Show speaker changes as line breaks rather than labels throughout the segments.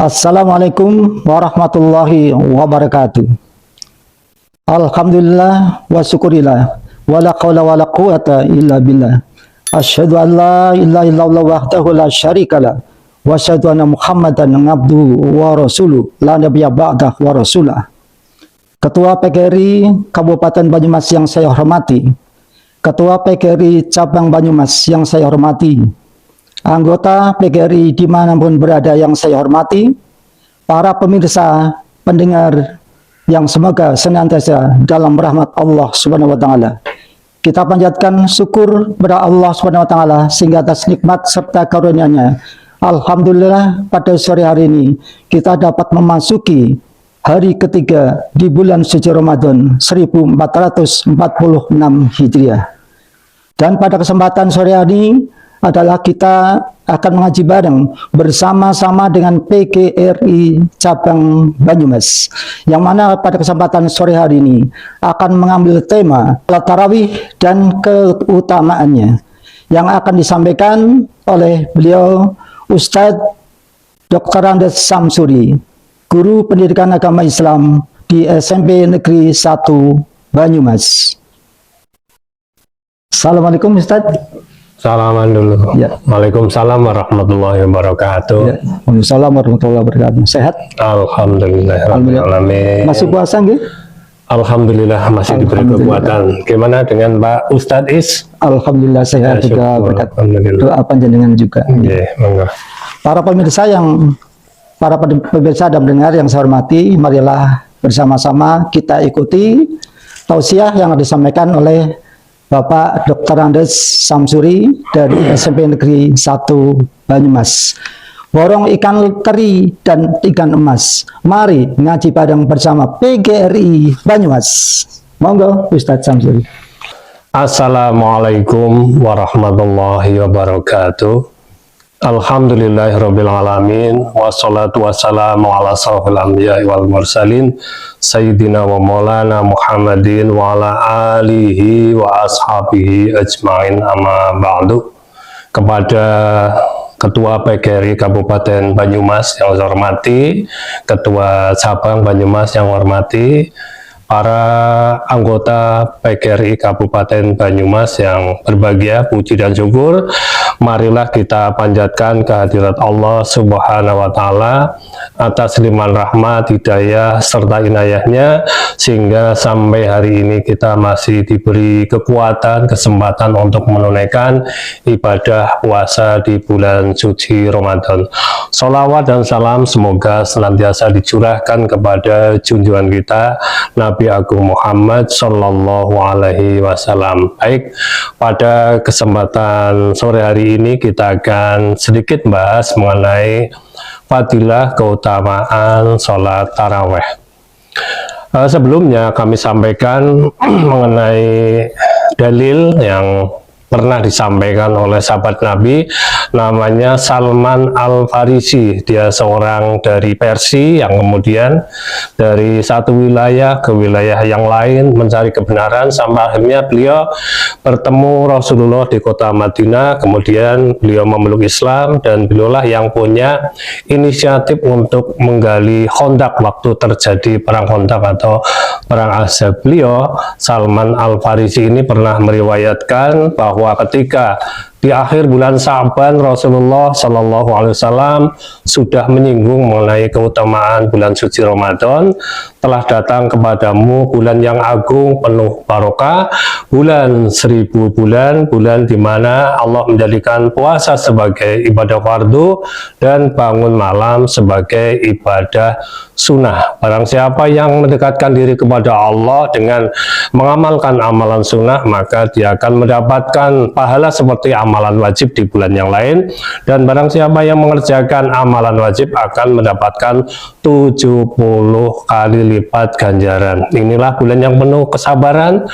Assalamualaikum warahmatullahi wabarakatuh. Alhamdulillah wa syukurillah wa la qawla wa la quwata illa billah. Asyhadu an la ilaha illallah wahdahu la syarikalah wa asyhadu anna Muhammadan abduhu wa rasuluh la nabiyya ba'dah wa rasulah. Ketua PGRI Kabupaten Banyumas yang saya hormati, Ketua PGRI Cabang Banyumas yang saya hormati, anggota PGRI dimanapun berada yang saya hormati, para pemirsa, pendengar yang semoga senantiasa dalam rahmat Allah Subhanahu wa Ta'ala. Kita panjatkan syukur kepada Allah Subhanahu wa Ta'ala sehingga atas nikmat serta karunia-Nya, alhamdulillah pada sore hari ini kita dapat memasuki hari ketiga di bulan suci Ramadan 1446 Hijriah. Dan pada kesempatan sore hari ini adalah kita akan mengaji bareng bersama-sama dengan PGRI Cabang Banyumas, yang mana pada kesempatan sore hari ini akan mengambil tema salat tarawih dan keutamaannya, yang akan disampaikan oleh beliau Ustadz Dr. Andes Samsuri, Guru Pendidikan Agama Islam di SMP Negeri 1 Banyumas. Assalamualaikum Ustadz.
Salaman dulu.
Ya.
Waalaikumsalam warahmatullahi wabarakatuh.
Ya. Waalaikumsalam warahmatullahi wabarakatuh. Sehat?
Alhamdulillah.
Masih puasa nggih?
Alhamdulillah masih diberi kekuatan. Gimana dengan Pak Ustadz Is?
Alhamdulillah sehat
Ya,
juga berkat
Alhamdulillah.
doa panjenengan juga.
Monggo.
Para pemirsa dan pendengar yang saya hormati, marilah bersama-sama kita ikuti tausiah yang disampaikan oleh Bapak Dr. Andes Samsuri dari SMP Negeri 1 Banyumas. Borong ikan teri dan ikan emas. Mari ngaji bareng bersama PGRI Banyumas. Monggo Ustadz Samsuri.
Assalamualaikum warahmatullahi wabarakatuh. Alhamdulillahirabbil alamin, wassalatu wassalamu ala asyrofil anbiya'i wal mursalin sayyidina wa maulana Muhammadin wa ala alihi wa ashabihi ajmain, amma ba'du. Kepada Ketua PGRI Kabupaten Banyumas yang saya hormati, Ketua Cabang Banyumas yang saya hormati, para anggota PGRI Kabupaten Banyumas yang berbahagia, puji dan syukur, marilah kita panjatkan kehadirat Allah Subhanahu wa Ta'ala atas limpahan rahmat, hidayah, serta inayahnya, sehingga sampai hari ini kita masih diberi kekuatan, kesempatan untuk menunaikan ibadah puasa di bulan suci Ramadan. Sholawat dan salam semoga senantiasa dicurahkan kepada junjungan kita Nabi Agung Muhammad Sallallahu Alaihi Wasallam. Baik, pada kesempatan sore hari ini kita akan sedikit bahas mengenai fadilah keutamaan sholat taraweh. Sebelumnya kami sampaikan mengenai dalil yang pernah disampaikan oleh sahabat Nabi, namanya Salman Al-Farisi. Dia seorang dari Persia yang kemudian dari satu wilayah ke wilayah yang lain mencari kebenaran, sampai akhirnya beliau bertemu Rasulullah di kota Madinah. Kemudian beliau memeluk Islam dan beliaulah yang punya inisiatif untuk menggali Khandaq waktu terjadi perang Khandaq atau perang Ahzab. Beliau Salman Al-Farisi ini pernah meriwayatkan bahwa ketika di akhir bulan Sa'ban Rasulullah Shallallahu Alaihi Wasallam sudah menyinggung mengenai keutamaan bulan suci Ramadan. Telah datang kepadamu bulan yang agung penuh barokah, bulan 1000 bulan, bulan di mana Allah menjadikan puasa sebagai ibadah fardu dan bangun malam sebagai ibadah sunnah. Barang siapa yang mendekatkan diri kepada Allah dengan mengamalkan amalan sunnah, maka dia akan mendapatkan pahala seperti amalan wajib di bulan yang lain, dan barang siapa yang mengerjakan amalan wajib akan mendapatkan 70 kali lipat ganjaran. Inilah bulan yang penuh kesabaran.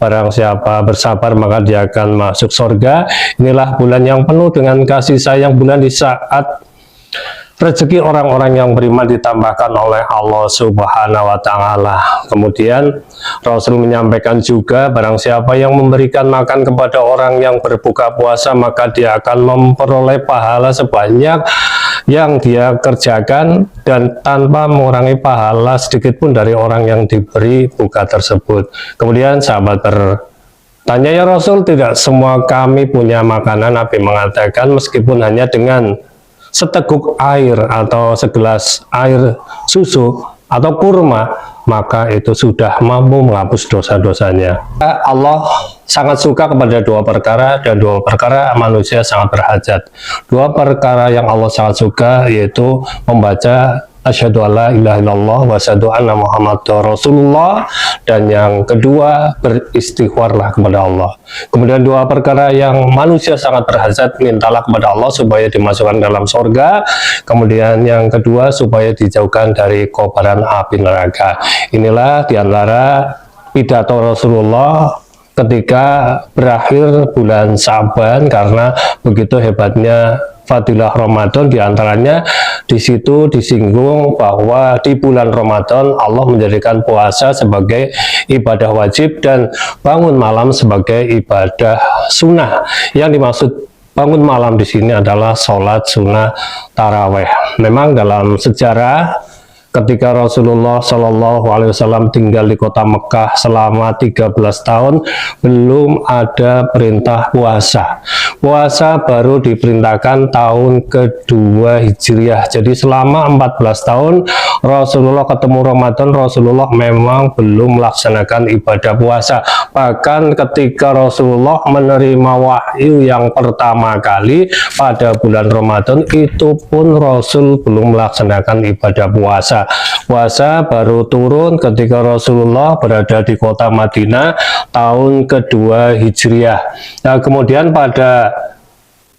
Barang siapa bersabar maka dia akan masuk surga. Inilah bulan yang penuh dengan kasih sayang, bulan di saat rezeki orang-orang yang beriman ditambahkan oleh Allah Subhanahu wa Ta'ala. Kemudian Rasul menyampaikan juga, barang siapa yang memberikan makan kepada orang yang berbuka puasa, maka dia akan memperoleh pahala sebanyak yang dia kerjakan dan tanpa mengurangi pahala sedikit pun dari orang yang diberi buka tersebut. Kemudian sahabat bertanya, ya Rasul, tidak semua kami punya makanan. Nabi mengatakan, meskipun hanya dengan seteguk air atau segelas air susu atau kurma, maka itu sudah mampu menghapus dosa-dosanya. Allah sangat suka kepada dua perkara, dan dua perkara manusia sangat berhajat. Dua perkara yang Allah sangat suka yaitu membaca asyhadu alla ilaha illallah wa asyhadu anna muhammadar rasulullah, dan yang kedua beristighfarlah kepada Allah. Kemudian dua perkara yang manusia sangat berhajat, mintalah kepada Allah supaya dimasukkan dalam surga. Kemudian yang kedua supaya dijauhkan dari kobaran api neraka. Inilah diantara pidato Rasulullah ketika berakhir bulan Sa'ban, karena begitu hebatnya fadilah Ramadan. Diantaranya di situ disinggung bahwa di bulan Ramadan Allah menjadikan puasa sebagai ibadah wajib dan bangun malam sebagai ibadah sunnah. Yang dimaksud bangun malam di sini adalah sholat sunnah taraweh. Memang dalam sejarah ketika Rasulullah Shallallahu Alaihi Wasallam tinggal di kota Mekah selama 13 tahun, belum ada perintah puasa. Puasa baru diperintahkan tahun kedua Hijriah. Jadi selama 14 tahun Rasulullah ketemu Ramadan, Rasulullah memang belum melaksanakan ibadah puasa. Bahkan ketika Rasulullah menerima wahyu yang pertama kali pada bulan Ramadan, itu pun Rasul belum melaksanakan ibadah puasa. Puasa baru turun ketika Rasulullah berada di kota Madinah tahun kedua Hijriah. Nah, kemudian pada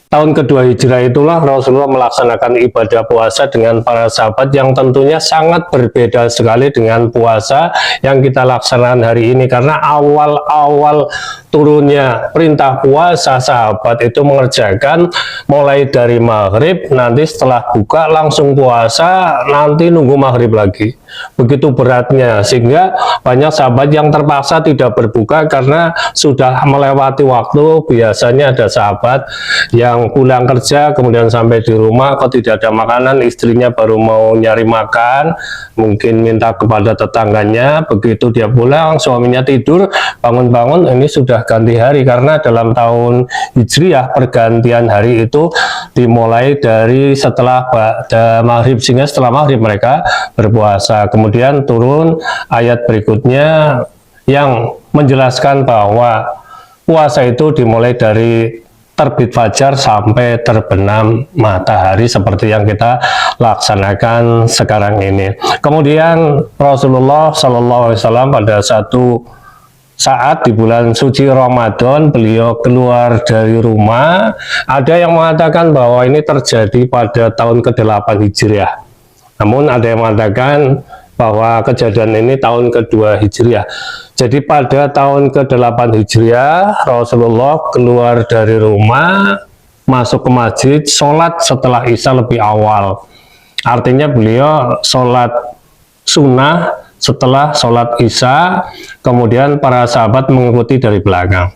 tahun kedua Hijrah itulah Rasulullah melaksanakan ibadah puasa dengan para sahabat, yang tentunya sangat berbeda sekali dengan puasa yang kita laksanakan hari ini. Karena awal-awal turunnya perintah puasa, sahabat itu mengerjakan mulai dari maghrib, nanti setelah buka langsung puasa, nanti nunggu maghrib lagi. Begitu beratnya, sehingga banyak sahabat yang terpaksa tidak berbuka karena sudah melewati waktu. Biasanya ada sahabat yang pulang kerja kemudian sampai di rumah kok tidak ada makanan, istrinya baru mau nyari makan, mungkin minta kepada tetangganya. Begitu dia pulang, suaminya tidur, bangun-bangun ini sudah ganti hari, karena dalam tahun Hijriah pergantian hari itu dimulai dari setelah maghrib, sehingga setelah maghrib mereka berpuasa. Kemudian turun ayat berikutnya yang menjelaskan bahwa puasa itu dimulai dari terbit fajar sampai terbenam matahari, seperti yang kita laksanakan sekarang ini. Kemudian Rasulullah Shallallahu Alaihi Wasallam pada satu saat di bulan suci Ramadan beliau keluar dari rumah. Ada yang mengatakan bahwa ini terjadi pada tahun ke-8 Hijriah. Namun ada yang mengatakan bahwa kejadian ini tahun kedua Hijriah. Jadi pada tahun ke-8 Hijriah Rasulullah keluar dari rumah, masuk ke masjid, sholat setelah Isya lebih awal. Artinya beliau sholat sunnah setelah sholat Isya, kemudian para sahabat mengikuti dari belakang.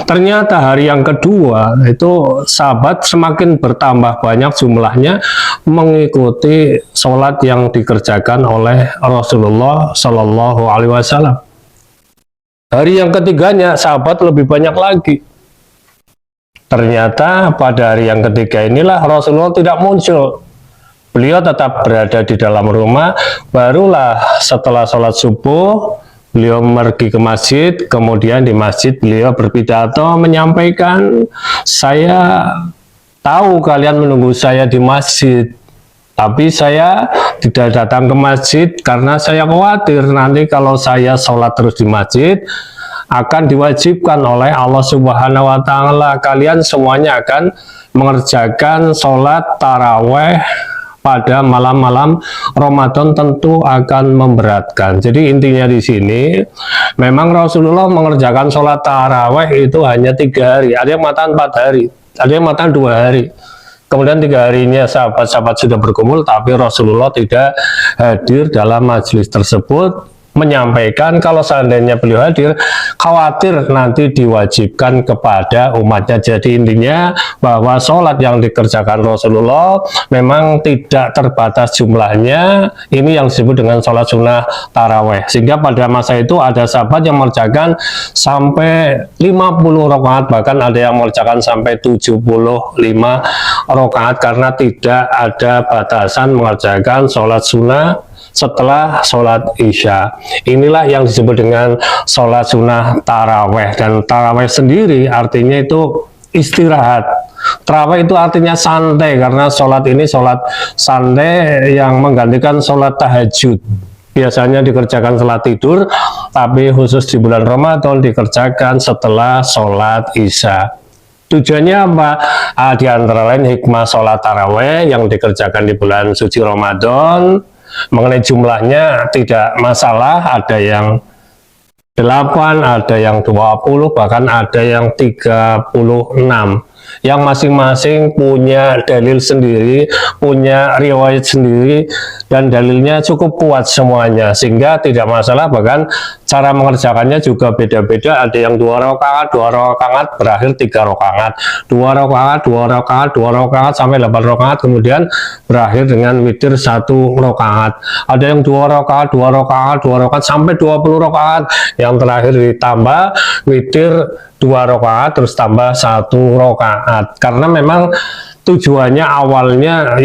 Ternyata hari yang kedua itu sahabat semakin bertambah banyak jumlahnya mengikuti sholat yang dikerjakan oleh Rasulullah Shallallahu Alaihi Wasallam. Hari yang ketiganya sahabat lebih banyak lagi. Ternyata pada hari yang ketiga inilah Rasulullah tidak muncul. Beliau tetap berada di dalam rumah. Barulah setelah sholat subuh beliau pergi ke masjid. Kemudian di masjid beliau berpidato menyampaikan, saya tahu kalian menunggu saya di masjid, tapi saya tidak datang ke masjid karena saya khawatir nanti kalau saya sholat terus di masjid akan diwajibkan oleh Allah Subhanahu wa Ta'ala. Kalian semuanya akan mengerjakan sholat taraweh pada malam-malam Ramadan, tentu akan memberatkan. Jadi intinya di sini memang Rasulullah mengerjakan sholat taraweh itu hanya 3 hari. Ada yang mengatakan 4 hari, ada yang mengatakan 2 hari. Kemudian 3 harinya sahabat-sahabat sudah berkumpul, tapi Rasulullah tidak hadir dalam majelis tersebut. menyampaikan kalau seandainya beliau hadir, khawatir nanti diwajibkan kepada umatnya. Jadi intinya bahwa sholat yang dikerjakan Rasulullah memang tidak terbatas jumlahnya. Ini yang disebut dengan sholat sunnah taraweh. Sehingga pada masa itu ada sahabat yang mengerjakan sampai 50 rakaat, bahkan ada yang mengerjakan sampai 75 rakaat karena tidak ada batasan mengerjakan sholat sunnah setelah sholat isya. Inilah yang disebut dengan sholat sunnah taraweh. Dan taraweh sendiri artinya itu istirahat. Taraweh itu artinya santai, karena sholat ini sholat santai yang menggantikan sholat tahajud. Biasanya dikerjakan setelah tidur, tapi khusus di bulan Ramadan dikerjakan setelah sholat isya. Tujuannya apa? Di antara lain hikmah sholat taraweh yang dikerjakan di bulan suci Ramadan. Mengenai jumlahnya tidak masalah, ada yang 8, ada yang 20, bahkan ada yang 36. Yang masing-masing punya dalil sendiri, punya riwayat sendiri, dan dalilnya cukup kuat semuanya, sehingga tidak masalah. Bahkan cara mengerjakannya juga beda-beda. Ada yang 2 rakaat berakhir 3 rakaat, 2 rakaat sampai 8 rakaat, kemudian berakhir dengan witir 1 rakaat. Ada yang 2 rakaat sampai 20 rakaat, yang terakhir ditambah witir 2 rakaat terus tambah 1 rakaat. Karena memang tujuannya awalnya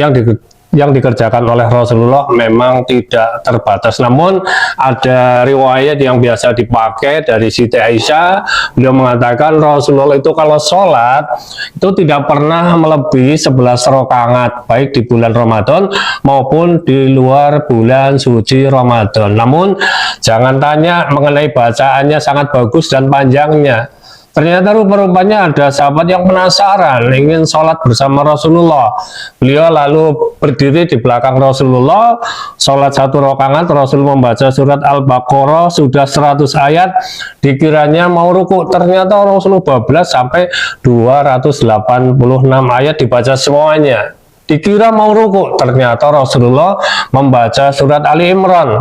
yang dikerjakan oleh Rasulullah memang tidak terbatas. Namun ada riwayat yang biasa dipakai dari Siti Aisyah. Beliau mengatakan Rasulullah itu kalau sholat itu tidak pernah melebihi 11 rakaat, baik di bulan Ramadan maupun di luar bulan suci Ramadan. Namun jangan tanya mengenai bacaannya sangat bagus dan panjangnya. Ternyata rupa-rupanya ada sahabat yang penasaran, ingin sholat bersama Rasulullah. Beliau lalu berdiri di belakang Rasulullah, sholat 1 rakaat, Rasul membaca surat Al-Baqarah, sudah 100 ayat, dikiranya mau ruku. Ternyata Rasulullah 12 sampai 286 ayat dibaca semuanya. Dikira mau ruku, ternyata Rasulullah membaca surat Ali Imran.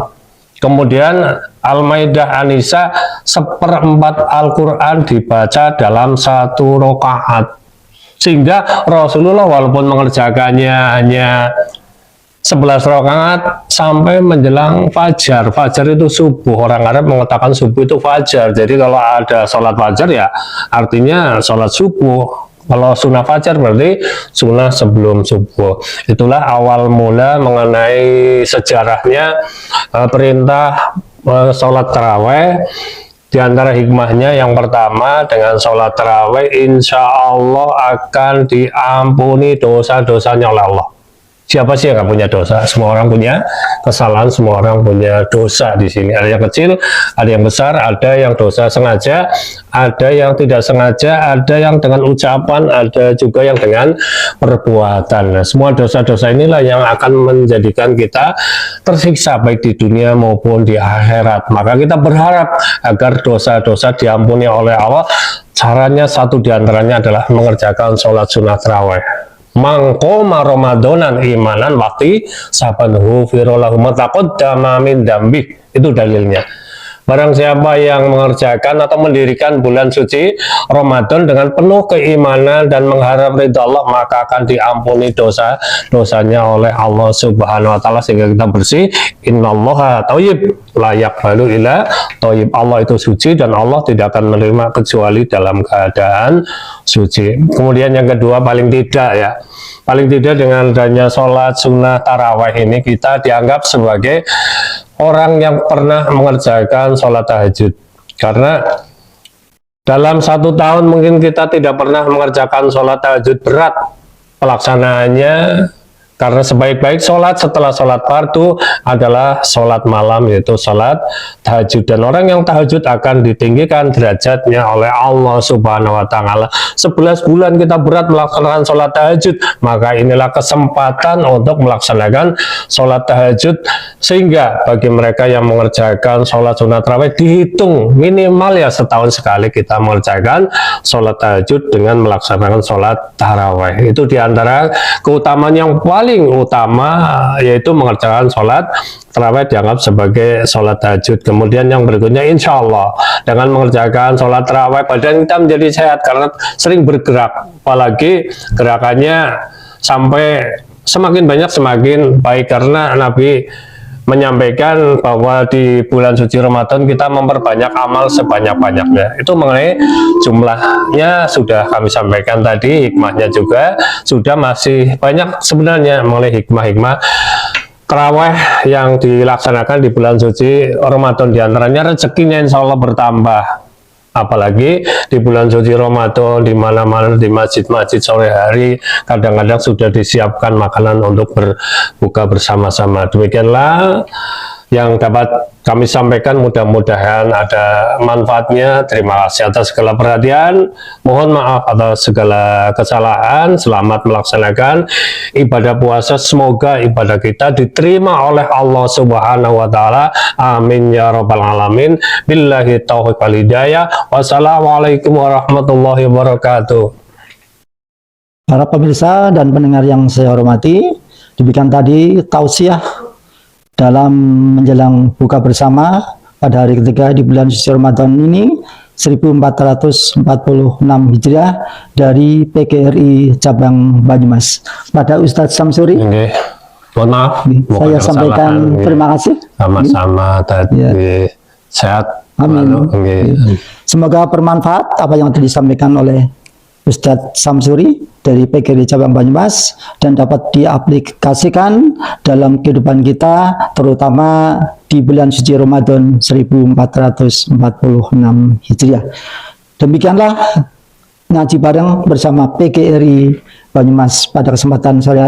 Kemudian Al-Maidah, An-Nisa, 1/4 Al-Quran dibaca dalam 1 rakaat. Sehingga Rasulullah walaupun mengerjakannya hanya 11 rakaat sampai menjelang fajar. Fajar itu subuh, orang Arab mengatakan subuh itu fajar. Jadi kalau ada sholat fajar ya artinya sholat subuh. Kalau sunnah fajar berarti sunnah sebelum subuh. Itulah awal mula mengenai sejarahnya perintah sholat taraweh. Di antara hikmahnya yang pertama, dengan sholat taraweh insya Allah akan diampuni dosa-dosanya oleh Allah. Siapa sih yang nggak punya dosa? Semua orang punya kesalahan, semua orang punya dosa di sini. Ada yang kecil, ada yang besar, ada yang dosa sengaja, ada yang tidak sengaja, ada yang dengan ucapan, ada juga yang dengan perbuatan. Nah, semua dosa-dosa inilah yang akan menjadikan kita tersiksa baik di dunia maupun di akhirat. Maka kita berharap agar dosa-dosa diampuni oleh Allah. Caranya satu diantaranya adalah mengerjakan sholat sunnah taraweh. Mangkoma Ramadonan imanan wakti sabanhu firolahu mataqaddama min dambi. Itu dalilnya. Barang siapa yang mengerjakan atau mendirikan bulan suci Ramadan dengan penuh keimanan dan mengharap ridha Allah, maka akan diampuni dosa-dosanya oleh Allah Subhanahu wa taala sehingga kita bersih. Innallaha thayyib la yaqbalu illa thayyib. Allah itu suci dan Allah tidak akan menerima kecuali dalam keadaan suci. Kemudian yang kedua, paling tidak dengan adanya sholat sunnah taraweh ini kita dianggap sebagai orang yang pernah mengerjakan sholat tahajud. Karena dalam 1 tahun mungkin kita tidak pernah mengerjakan sholat tahajud, berat pelaksanaannya. Karena sebaik-baik sholat setelah sholat fardu adalah sholat malam, yaitu sholat tahajud. Dan orang yang tahajud akan ditinggikan derajatnya oleh Allah Subhanahu wa Ta'ala. 11 bulan kita berat melaksanakan sholat tahajud, maka inilah kesempatan untuk melaksanakan sholat tahajud. Sehingga bagi mereka yang mengerjakan sholat sunat tarawih, dihitung minimal ya setahun sekali kita mengerjakan sholat tahajud dengan melaksanakan sholat tarawih. Itu diantara keutamaan yang paling paling utama yaitu mengerjakan sholat tarawih dianggap sebagai sholat tahajud. Kemudian yang berikutnya insya Allah dengan mengerjakan sholat tarawih badan kita menjadi sehat karena sering bergerak, apalagi gerakannya sampai semakin banyak semakin baik, karena Nabi menyampaikan bahwa di bulan suci Ramadan kita memperbanyak amal sebanyak-banyaknya. Itu mengenai jumlahnya sudah kami sampaikan tadi, hikmahnya juga sudah, masih banyak sebenarnya mengenai hikmah-hikmah tarawih yang dilaksanakan di bulan suci Ramadan. Di antaranya rezekinya insya Allah bertambah. Apalagi di bulan suci Ramadan, di mana-mana di masjid-masjid sore hari kadang-kadang sudah disiapkan makanan untuk berbuka bersama-sama. Demikianlah yang dapat kami sampaikan, mudah-mudahan ada manfaatnya. Terima kasih atas segala perhatian, mohon maaf atas segala kesalahan. Selamat melaksanakan ibadah puasa, semoga ibadah kita diterima oleh Allah Subhanahu wa Ta'ala, amin ya rabbal alamin. Billahi taufiq wal hidayah. Wassalamualaikum warahmatullahi wabarakatuh.
Para pemirsa dan pendengar yang saya hormati, demikian tadi tausiah dalam menjelang buka bersama pada hari ketiga di bulan suci Ramadan ini 1446 Hijriah dari PGRI Cabang Banyumas. Pada Ustadz Samsuri,
mohon maaf,
saya sampaikan terima kasih.
Sama-sama tadi sehat.
Amin. Semoga bermanfaat apa yang telah disampaikan oleh Ustadz Samsuri dari PGRI Cabang Banyumas dan dapat diaplikasikan dalam kehidupan kita, terutama di bulan suci Ramadan 1446 Hijriah. Demikianlah ngaji bareng bersama PGRI Banyumas pada kesempatan sore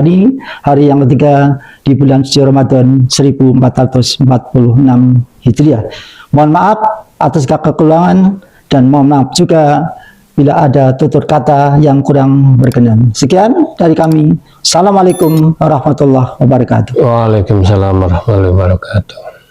hari yang ketiga di bulan suci Ramadan 1446 Hijriah. Mohon maaf atas kekurangan dan mohon maaf juga bila ada tutur kata yang kurang berkenan. Sekian dari kami. Assalamualaikum warahmatullahi wabarakatuh.
Waalaikumsalam warahmatullahi wabarakatuh.